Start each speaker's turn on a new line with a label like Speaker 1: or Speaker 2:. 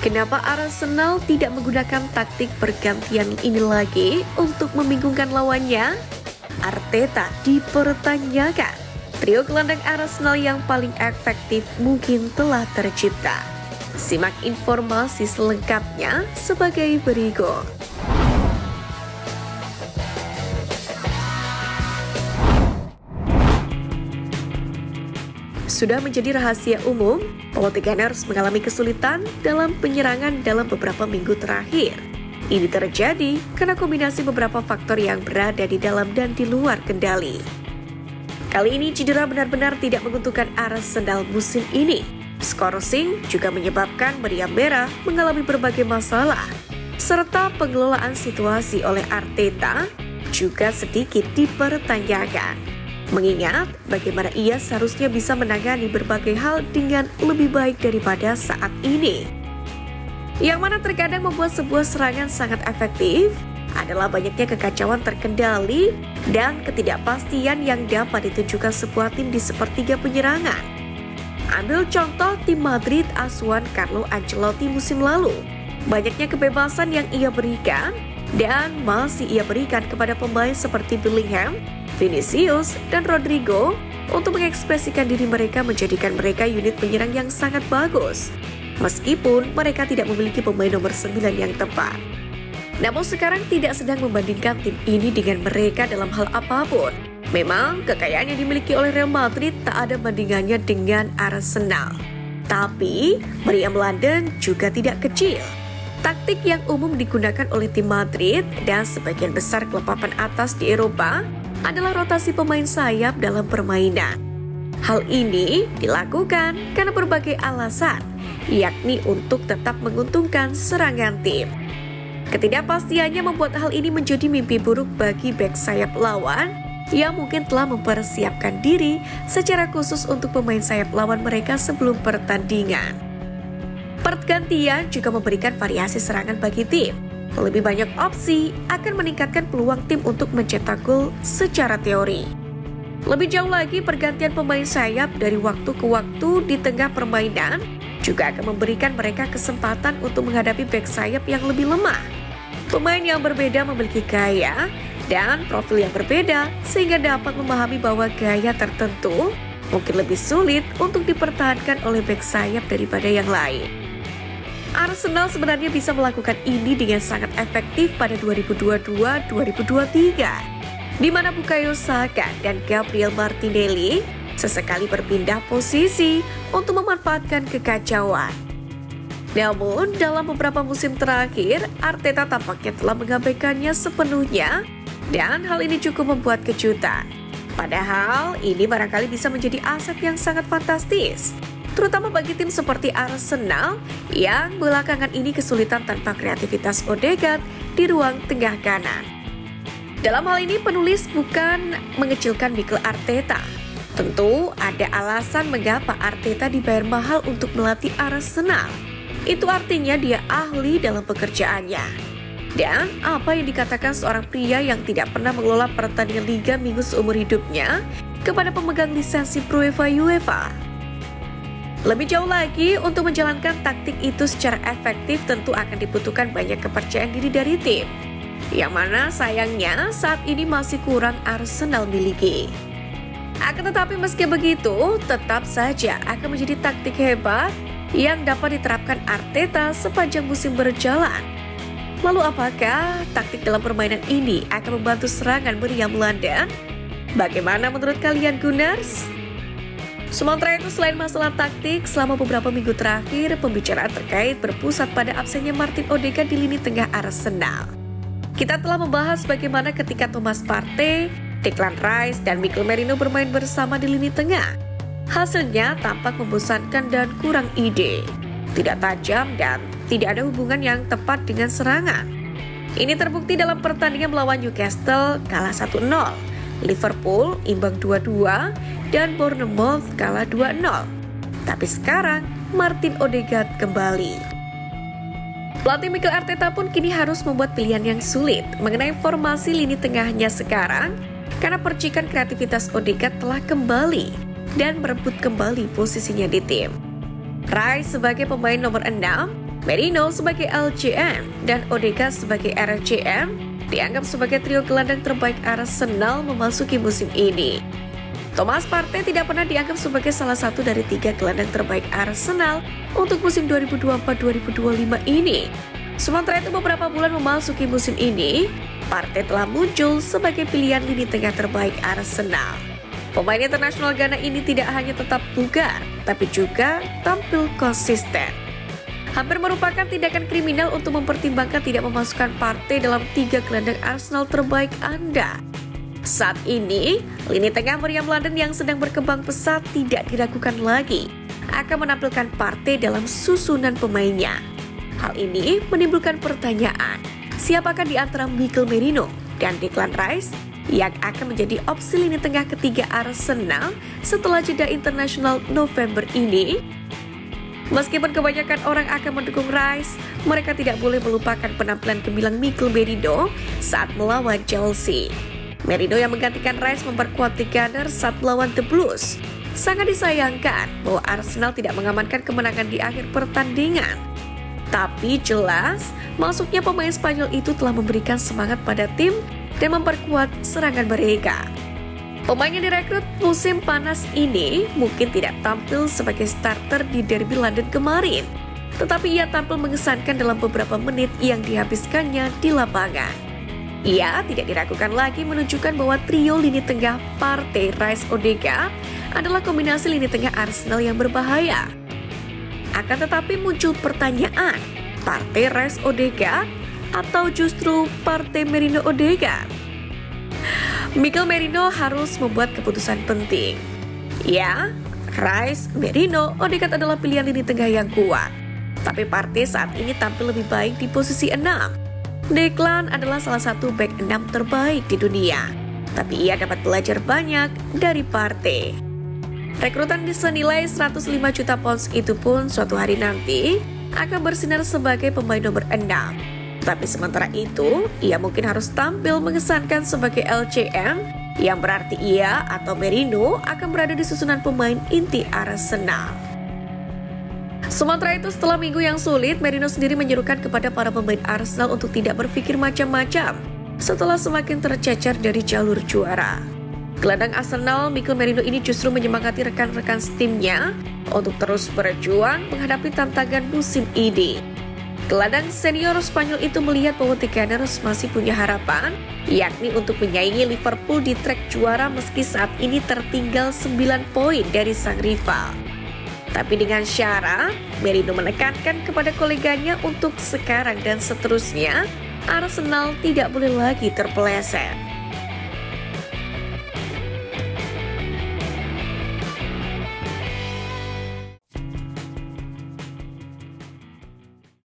Speaker 1: Kenapa Arsenal tidak menggunakan taktik pergantian ini lagi untuk membingungkan lawannya? Arteta dipertanyakan. Trio gelandang Arsenal yang paling efektif mungkin telah tercipta. Simak informasi selengkapnya sebagai berikut. Sudah menjadi rahasia umum bahwa The Gunners mengalami kesulitan dalam penyerangan dalam beberapa minggu terakhir. Ini terjadi karena kombinasi beberapa faktor yang berada di dalam dan di luar kendali. Kali ini cedera benar-benar tidak menguntungkan Arsenal musim ini. Skorsing juga menyebabkan meriam merah mengalami berbagai masalah, serta pengelolaan situasi oleh Arteta juga sedikit dipertanyakan. Mengingat bagaimana ia seharusnya bisa menangani berbagai hal dengan lebih baik daripada saat ini. Yang mana terkadang membuat sebuah serangan sangat efektif adalah banyaknya kekacauan terkendali dan ketidakpastian yang dapat ditunjukkan sebuah tim di sepertiga penyerangan. Ambil contoh tim Madrid asuhan Carlo Ancelotti musim lalu. Banyaknya kebebasan yang ia berikan dan masih ia berikan kepada pemain seperti Bellingham, Vinicius, dan Rodrigo untuk mengekspresikan diri mereka menjadikan mereka unit penyerang yang sangat bagus. Meskipun mereka tidak memiliki pemain nomor 9 yang tepat. Namun sekarang tidak sedang membandingkan tim ini dengan mereka dalam hal apapun. Memang kekayaan yang dimiliki oleh Real Madrid tak ada bandingannya dengan Arsenal. Tapi meriam London juga tidak kecil. Taktik yang umum digunakan oleh tim Madrid dan sebagian besar klub papan atas di Eropa adalah rotasi pemain sayap dalam permainan. Hal ini dilakukan karena berbagai alasan, yakni untuk tetap menguntungkan serangan tim. Ketidakpastiannya membuat hal ini menjadi mimpi buruk bagi bek sayap lawan yang mungkin telah mempersiapkan diri secara khusus untuk pemain sayap lawan mereka sebelum pertandingan. Pergantian juga memberikan variasi serangan bagi tim. Lebih banyak opsi akan meningkatkan peluang tim untuk mencetak gol secara teori. Lebih jauh lagi, pergantian pemain sayap dari waktu ke waktu di tengah permainan juga akan memberikan mereka kesempatan untuk menghadapi bek sayap yang lebih lemah. Pemain yang berbeda memiliki gaya dan profil yang berbeda sehingga dapat memahami bahwa gaya tertentu mungkin lebih sulit untuk dipertahankan oleh bek sayap daripada yang lain. Arsenal sebenarnya bisa melakukan ini dengan sangat efektif pada 2022-2023, di mana Bukayo Saka dan Gabriel Martinelli sesekali berpindah posisi untuk memanfaatkan kekacauan. Namun, dalam beberapa musim terakhir, Arteta tampaknya telah mengabaikannya sepenuhnya, dan hal ini cukup membuat kejutan. Padahal, ini barangkali bisa menjadi aset yang sangat fantastis, terutama bagi tim seperti Arsenal yang belakangan ini kesulitan tanpa kreativitas Odegaard di ruang tengah kanan. Dalam hal ini penulis bukan mengecilkan Mikel Arteta. Tentu ada alasan mengapa Arteta dibayar mahal untuk melatih Arsenal. Itu artinya dia ahli dalam pekerjaannya. Dan apa yang dikatakan seorang pria yang tidak pernah mengelola pertandingan Liga Minggu seumur hidupnya kepada pemegang lisensi Pro UEFA. Lebih jauh lagi, untuk menjalankan taktik itu secara efektif tentu akan dibutuhkan banyak kepercayaan diri dari tim, yang mana sayangnya saat ini masih kurang Arsenal miliki. Akan tetapi meski begitu, tetap saja akan menjadi taktik hebat yang dapat diterapkan Arteta sepanjang musim berjalan. Lalu apakah taktik dalam permainan ini akan membantu serangan meriam London? Bagaimana menurut kalian Gunners? Sementara itu, selain masalah taktik, selama beberapa minggu terakhir, pembicaraan terkait berpusat pada absennya Martin Odegaard di lini tengah Arsenal. Kita telah membahas bagaimana ketika Thomas Partey, Declan Rice, dan Mikel Merino bermain bersama di lini tengah. Hasilnya tampak membosankan dan kurang ide, tidak tajam, dan tidak ada hubungan yang tepat dengan serangan. Ini terbukti dalam pertandingan melawan Newcastle kalah 1-0, Liverpool imbang 2-2, dan Bournemouth kalah 2-0. Tapi sekarang Martin Odegaard kembali. Pelatih Mikel Arteta pun kini harus membuat pilihan yang sulit mengenai formasi lini tengahnya sekarang karena percikan kreativitas Odegaard telah kembali dan merebut kembali posisinya di tim. Rice sebagai pemain nomor 6 Merino sebagai LCM dan Odegaard sebagai RCM dianggap sebagai trio gelandang terbaik Arsenal memasuki musim ini. Thomas Partey tidak pernah dianggap sebagai salah satu dari 3 gelandang terbaik Arsenal untuk musim 2024-2025 ini. Sementara itu beberapa bulan memasuki musim ini, Partey telah muncul sebagai pilihan lini tengah terbaik Arsenal. Pemain internasional Ghana ini tidak hanya tetap bugar, tapi juga tampil konsisten. Hampir merupakan tindakan kriminal untuk mempertimbangkan tidak memasukkan Partey dalam 3 gelandang Arsenal terbaik Anda. Saat ini, lini tengah meriam London yang sedang berkembang pesat tidak diragukan lagi akan menampilkan Partey dalam susunan pemainnya. Hal ini menimbulkan pertanyaan, siapakah di antara Mikel Merino dan Declan Rice yang akan menjadi opsi lini tengah ketiga Arsenal setelah jeda internasional November ini? Meskipun kebanyakan orang akan mendukung Rice, mereka tidak boleh melupakan penampilan gemilang Mikel Merino saat melawan Chelsea. Merino yang menggantikan Rice memperkuat The Gunners saat melawan The Blues. Sangat disayangkan bahwa Arsenal tidak mengamankan kemenangan di akhir pertandingan. Tapi jelas, masuknya pemain Spanyol itu telah memberikan semangat pada tim dan memperkuat serangan mereka. Pemain yang direkrut musim panas ini mungkin tidak tampil sebagai starter di derby London kemarin, tetapi ia tampil mengesankan dalam beberapa menit yang dihabiskannya di lapangan. Ia tidak diragukan lagi menunjukkan bahwa trio lini tengah Partey, Rice, Odegaard adalah kombinasi lini tengah Arsenal yang berbahaya. Akan tetapi muncul pertanyaan, Partey, Rice, Odegaard atau justru Partey, Merino, Odegaard? Mikel Merino harus membuat keputusan penting. Ya, Rice, Merino, Odegaard adalah pilihan lini tengah yang kuat. Tapi Partey saat ini tampil lebih baik di posisi 6. Declan adalah salah satu back 6 terbaik di dunia. Tapi ia dapat belajar banyak dari Partey. Rekrutan senilai 105 juta pounds itu pun suatu hari nanti akan bersinar sebagai pemain nomor 6. Tapi sementara itu, ia mungkin harus tampil mengesankan sebagai LCM, yang berarti ia atau Merino akan berada di susunan pemain inti Arsenal. Sementara itu, setelah minggu yang sulit, Merino sendiri menyerukan kepada para pemain Arsenal untuk tidak berpikir macam-macam setelah semakin tercecer dari jalur juara. Gelandang Arsenal, Mikel Merino ini justru menyemangati rekan-rekan timnya untuk terus berjuang menghadapi tantangan musim ini. Gelandang senior Spanyol itu melihat bahwa The Gunners masih punya harapan, yakni untuk menyaingi Liverpool di trek juara meski saat ini tertinggal 9 poin dari sang rival. Tapi dengan syarat, Merino menekankan kepada koleganya untuk sekarang dan seterusnya, Arsenal tidak boleh lagi terpeleset.